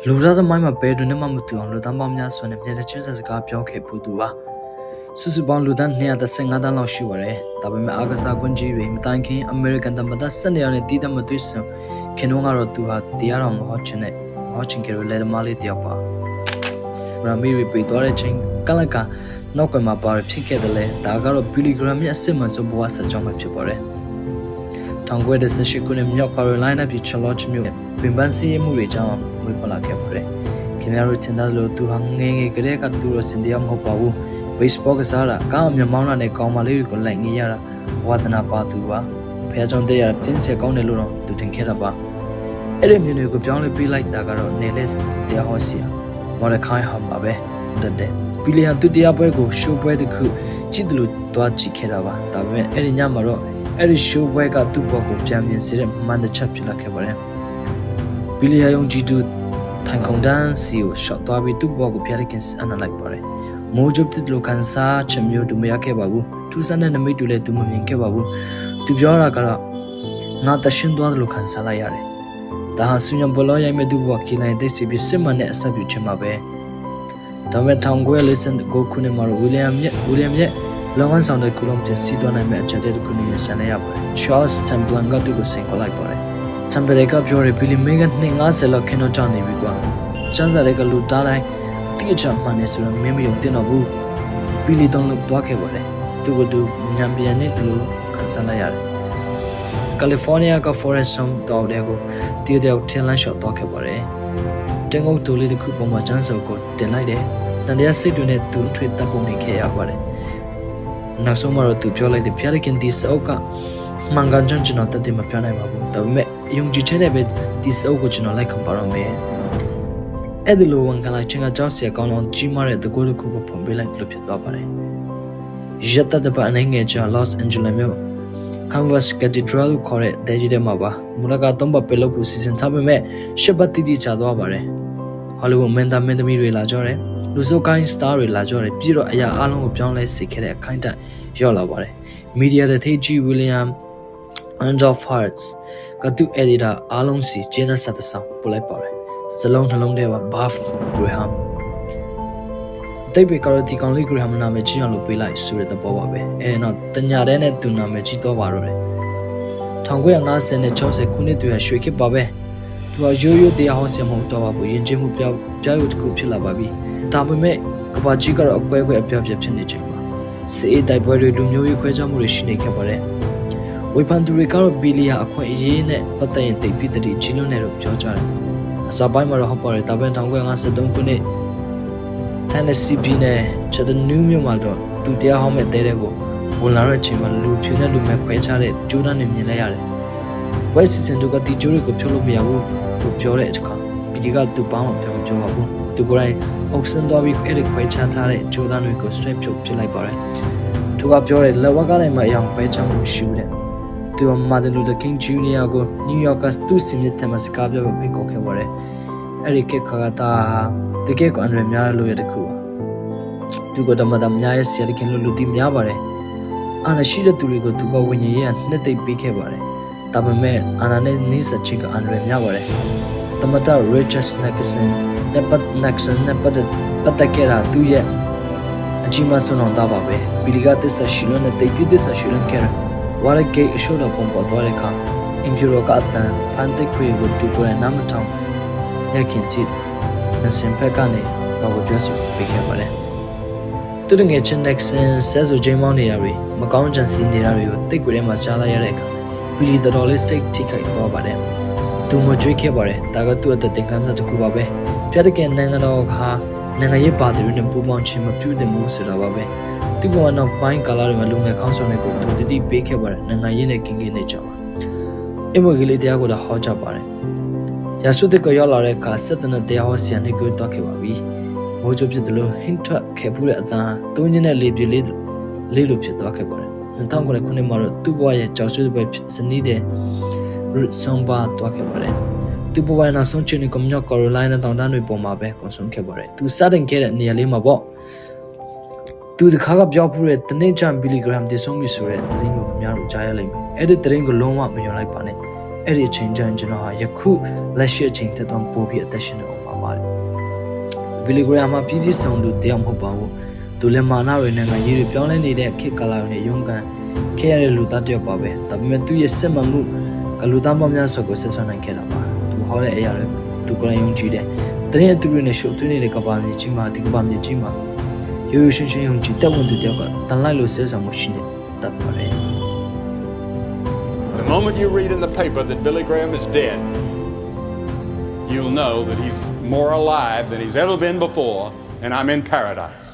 လူသားသမိုင်းမှာဘယ်သူနဲ့မှမတူအောင်လူသားပေါင်းများစွာနဲ့မျက်နှာချင်းဆက်စကားပြောခဲ့ဖူးသူပါစုစုပေါင်းလူသား235တန်းလောက်ရှိပါတယ်ဒါပေမဲ့အာကစားကွင်းကြီးတွေမတိုင်ခင်အမေရိကန်သမ္မတ7နေရာနဲ့တည်တတ်မသွေးဆုံခင်ဗျားကတော့သူဟာတရားတော်မဟုတ်ချင်တဲ့မဟုတ်ချင်ကြလို့လက်သမားလေးတယောက်ပါရမီရီပေတော်တဲ့ချင်းကလကနောက်ကမှာပါဖြစ်ခဲ့တယ်လေဒါကတော့ဘီလီဂရမ်ရဲ့အစစ်မှန်ဆုံးဘဝဆက်ကြောင်းပဲဖြစ်ပါတယ်1918ခုနှစ်မြောက်ကာရိုလိုင်းနာပြည်ချလော့ချ်မြို့ပင်ပန်းစီးမှုတွေကြောင့်ဝေဖလာခဲ့ပါတယ်ခင်ဗျားတို့ထင်တယ်လို့သူဟာငယ်ငယ်ကလေးကသူ့ရဲ့စင်တရားမဟုတ်ပါဘူးဘေ့စ်ဘောကစားတာကောင်းအမြမောင်းတာနဲ့ကောင်းမလေးတွေကိုလိုက်ငေးရတာဝါသနာပါသူပါဖះကြောင့်တဲ့ရတင်းဆက်ကောင်းတယ်လို့တော့သူတင်ခဲ့တာပါအဲ့ဒီမျိုးတွေကိုပြောင်းလဲပေးလိုက်တာကတော့နေလက်တရားဟောစီမော်ဒခိုင်ဟမ်ပါပဲတဲ့ဘီလီယံသူတရားပွဲကိုရှိုးပွဲတစ်ခုကြည့်တယ်လို့တွားကြည့်ခဲ့တာပါဒါပေမဲ့အဲ့ဒီညမှာတော့အဲ့ဒီရှိုးပွဲကသူ့ဘောကိုပြန်ပြင်စေတဲ့မှန်တစ်ချက်ဖြစ်လာခဲ့ပါတယ်ဘီလီယံယုံကြည်သူထိုင်ခုံတန်းစီကိုရှော့သွားပြီးသူ့ဘောကိုဖျက်လိုက်ခင်အနာလိုက်ပါတယ်မိုးကြုပ်တဲ့လူကန်စားချမျိုးသူမရခဲ့ပါဘူးသူစတဲ့နမိတ်တူလည်းသူမမြင်ခဲ့ပါဘူးသူပြောတာကတော့ငါတရှင်သွားတယ်လို့ခံစားလိုက်ရတယ်ဒါဟာဆူညံဘလောရိုက်မဲ့သူ့ဘောကိနိုင်တဲ့စီပြီးစစ်မှန်တဲ့အဆက်ပြုချင်မှာပဲဒါပေမဲ့1949ခုနှစ်မှာဝီလျံရဲ့လောင်ဝမ်းဆောင်တဲ့ကုလုံးပြစီသွားနိုင်မဲ့အချက်တဲ့ခုနှစ်ရဆန်ရပါတယ် Charles Chamberlain ကသူ့ကိုဆင်ခေါ်လိုက်ပါတယ် Chamberlain ကပြောတယ်ဘီလီမေဂန်250လောက်ခင်းတော့ကြောက်နေပြီကွာစမ်းစာတွေကလူတားတိုင်းတိကျမှန်နေဆိုတော့မင်းမယုံတင်တော့ဘူးဘီလီတောင်းလို့တွားခဲ့ပါတယ်သူကသူညံပြန်နေတယ်လို့ခံစားလိုက်ရတယ်ကယ်လီဖိုးနီးယားက Forest Song တောင်တွေကိုတည်တဲ့ထင်လန်းရှော့တွားခဲ့ပါတယ်တင်ငုတ်တူလေးတစ်ခုပေါ်မှာကျန်းစုပ်ကိုတင်လိုက်တယ်တန်တရားစိတ်တွေနဲ့သူထွေးတပ်ပုံနေခဲ့ရပါတယ်နောက်ဆုံးမှာတော့သူပြောလိုက်တယ်ဖျားလိုက်ခင်ဒီစောက်ကမှန်ကန်ကျွန်တော်တတ်တယ်မပြောနိုင်ပါဘူးဒါပေမဲ့ယုံကြည်ချက်နဲ့ပဲဒီစောက်ကိုကျွန်တော်လိုက်ခံပါရမယ်အဲ့ဒီလိုဝန်ကလာချင်းကကြောက်စရာကောင်းတော့ကြီးမားတဲ့တကူတစ်ခုကိုပုံပေးလိုက်လို့ဖြစ်သွားပါတယ်ရက်တတဲ့ပအနေငယ်ချာ Los Angeles မြို့ Canvas Cathedral ကိုခေါ်တဲ့ဒေဂျီတဲမှာပါမူလက3ပတ်ပဲလို့ဖို့စီစဉ်ထားပေမဲ့ရှစ်ပတ်တိတိချသွားပါတယ် Hollywood မင်းသားမင်းသမီးတွေလာကြတယ်လူစုကိုင်းစတာတွေလာကြတယ်ပြီးတော့အရာအလုံးကိုပြောင်းလဲစေခဲ့တဲ့အခိုင်အတန့်ရောက်လာပါတယ်မီဒီယာတဲ့ထေဂျီဝီလျံRandolph Hearts ကသူ့ editor အားလုံးစီကျင်းတဲ့ဆက်သဆောင်ပို့လိုက်ပါတယ်စလုံးနှလုံးထဲမှာ Buff Graham တိတ်ပေကတော့ဒီကောင်လေး Graham နာမည်ကြီးအောင်လုပ်ပေးလိုက်ဆိုတဲ့သဘောပါပဲအဲဒီနောက်တညာတဲ့နဲ့သူနာမည်ကြီးတော့ပါတော့တယ်1950နဲ့60ခုနှစ်တည်းရွှေခေတ်ပါပဲသူကရိုးရိုးတရားဟောဆရာမဟုတ်တော့ပါဘူးယဉ်ကျေးမှုပြောင်းရွတစ်ခုဖြစ်လာပါပြီဒါပေမဲ့ကဘာကြီးကတော့အကွဲကွဲအပြောင်းပြဖြစ်နေချိန်မှာစစ်အေးတိုက်ပွဲတွေလူမျိုးရေးခွဲခြားမှုတွေရှိနေခဲ့ပါတယ်ဝေဖန်သူတွေကတော့ဘီလီယာအခွင့်အရေးနဲ့ပတ်သက်ရင်တိတ်ပြီးတည်းကြီးလွန်းတယ်လို့ပြောကြတယ်အစပိုင်းမှာတော့ဟုတ်ပါတယ်ဒါပေမဲ့1953ခုနှစ် Tennessee ပြည်နယ် Chattanooga မြို့မှာတော့သူတရားဟောမဲ့တဲတဲ့ကိုဝင်လာတဲ့အချိန်မှာလူဖြူနဲ့လူမဲခွဲခြားတဲ့ဂျိုးဒန်နဲ့မြင်လိုက်ရတယ်ဝက်စီစင်တို့ကဒီဂျိုးတွေကိုဖြုတ်လို့မရဘူးသူပြောတဲ့အခါဘီလီကသူ့ပေါင်းမပြောပါဘူးသူကိုယ်တိုင်အုပ်ဆင်းသွားပြီးအဲ့ဒီခွဲခြားထားတဲ့ဂျိုးဒန်တွေကိုဆွဲဖြုတ်ပစ်လိုက်ပါတယ်သူကပြောတယ်လက်ဝက်ကလည်းမအယောင်ခွဲခြားမှုရှိဘူးတဲ့သူက Martin Luther King Jr. ကို New York ကသူ့စီမံတဲ့မှာစကားပြောပြီးခေါ်ခဲ့ပါတယ်အဲ့ဒီကိကကတာတကယ်ကိုအန်ရများလို့ရတဲ့ခုပါသူကတမတများရဲ့ဆရာခင်လို့လူတီများပါတယ်အာဏာရှိတဲ့သူတွေကိုသူကဝิญဉ်ရေးကနှစ်သိပ်ပေးခဲ့ပါတယ်ဒါပေမဲ့အာဏာနဲ့နှိစက်ချင်းကအန်ရများပါတယ်တမတ Richard Nixon နဲ့ပတ်သက်ခဲ့တာသူ့ရဲ့အကြီးမားဆုံးအောင်တာပါပဲဘီလီကသစ္စာရှိလို့နဲ့တိတ်ပြသစ္စာရှိလို့ခဲ့တယ်ဝါရကေအရှိုးတော်ပုံပေါ်သွားတဲ့အခါအင်ဂျီရိုကအတန်ဖန်တက်ခွေကိုတူကိုယ်နာမထောင်ရခင်ချစ်နစင်ဖက်ကနေတော့ပြောဆိုပေးခဲ့ပါတယ်သူငယ်ချင်း Nixon ဆက်ဆိုဂျိမ်းမောင်းနေရတွေမကောင်းကြံစည်နေတာတွေကိုတိတ်ကိုယ်ထဲမှာကြားလိုက်ရတဲ့အခါဘီလီတော်လေးစိတ်ထိခိုက်သွားပါတယ်သူမကြွေးခဲ့ပါတယ်ဒါကသူ့အသက်တင်ကန်းစားတစ်ခုပါပဲပြတ်တဲ့ကနိုင်ငံတော်ကနိုင်ငံရေးပါတီတွေနဲ့ပူးပေါင်းခြင်းမပြုတဲ့မှုဆိုတာပါပဲသူကနောက်ပိုင်းကာလတွေမှာလူငယ်ခေါင်းဆောင်တွေကိုသူတတိပေးခဲ့ပါတယ်နိုင်ငံရေးနဲ့ကင်းကင်းနေကြပါအမွေကလေးတရားကိုတော့ဟောကြပါတယ်ရာစုတကရောက်လာတဲ့အခါစစ်တပ်နဲ့တရားဟောဆရာနေကိုတောက်ခဲ့ပါပြီမိုးချိုးဖြစ်တယ်လို့ဟင်းထွက်ခဲ့ဖူးတဲ့အတန်းတုံးညင်းနဲ့လေပြေးလေးလိုဖြစ်သွားခဲ့ပါတယ်2009ခုနှစ်မှာတော့သူ့ဘဝရဲ့ကြောက်ရွံ့ပွဲစနီးတဲ့ Root Samba တွားခဲ့ပါတယ်သူ့ဘဝရဲ့နောက်ဆုံးချိန်ကမြောက် Carolina တောင်တန်းတွေပေါ်မှာပဲကုန်ဆုံးခဲ့ပါတယ်သူစတင်ခဲ့တဲ့နေရာလေးမှာပေါ့သူတခါကပြောဖူးတဲ့တနေ့ချန်ဘီလီဂရမ်တည်ဆုံးပြီဆိုတဲ့သတင်းကိုခင်ဗျားတို့ကြားရလိမ့်မယ်အဲ့ဒီသတင်းကိုလုံးဝမယုံလိုက်ပါနဲ့အဲ့ဒီအချိန်ကျရင်ကျွန်တော်ဟာယခုလက်ရှိအချိန်သက်တော့ပို့ပြီးအသက်ရှင်နေအောင်ပါပါတယ် ဘီလီဂရမ်မှာပြည့်ပြည့်စုံသူတယောက်မဟုတ်ပါဘူးသူလည်းမာနတွေနဲ့ငါရေးတွေပြောင်းလဲနေတဲ့ခေတ်ကာလတွေရုန်းကန်ခဲ့ရတဲ့လူသားတယောက်ပါပဲဒါပေမဲ့သူ့ရဲ့စစ်မှန်မှုကလူသားပေါင်းများစွာကိုဆက်ဆံနိုင်ခဲ့တာပါသူဟောတဲ့အရာတွေသူကိုယ်တိုင်ယုံကြည်တယ်တရင်သူတွေနဲ့ရှုပ်သွင်းနေတဲ့ကဘာမြေကြီးမှာဒီကဘာမြေကြီးမှာရိုးရိုးရှင်းရှင်းယုံကြည်တဲ့ဝန်သူတယောက်ကတန်လိုက်လို့ဆက်ဆံမှုရှိနေတတ်ပါတယ် The moment you read in the paper that Billy Graham is dead, you'll know that he's more alive than he's ever been before, and I'm in paradise.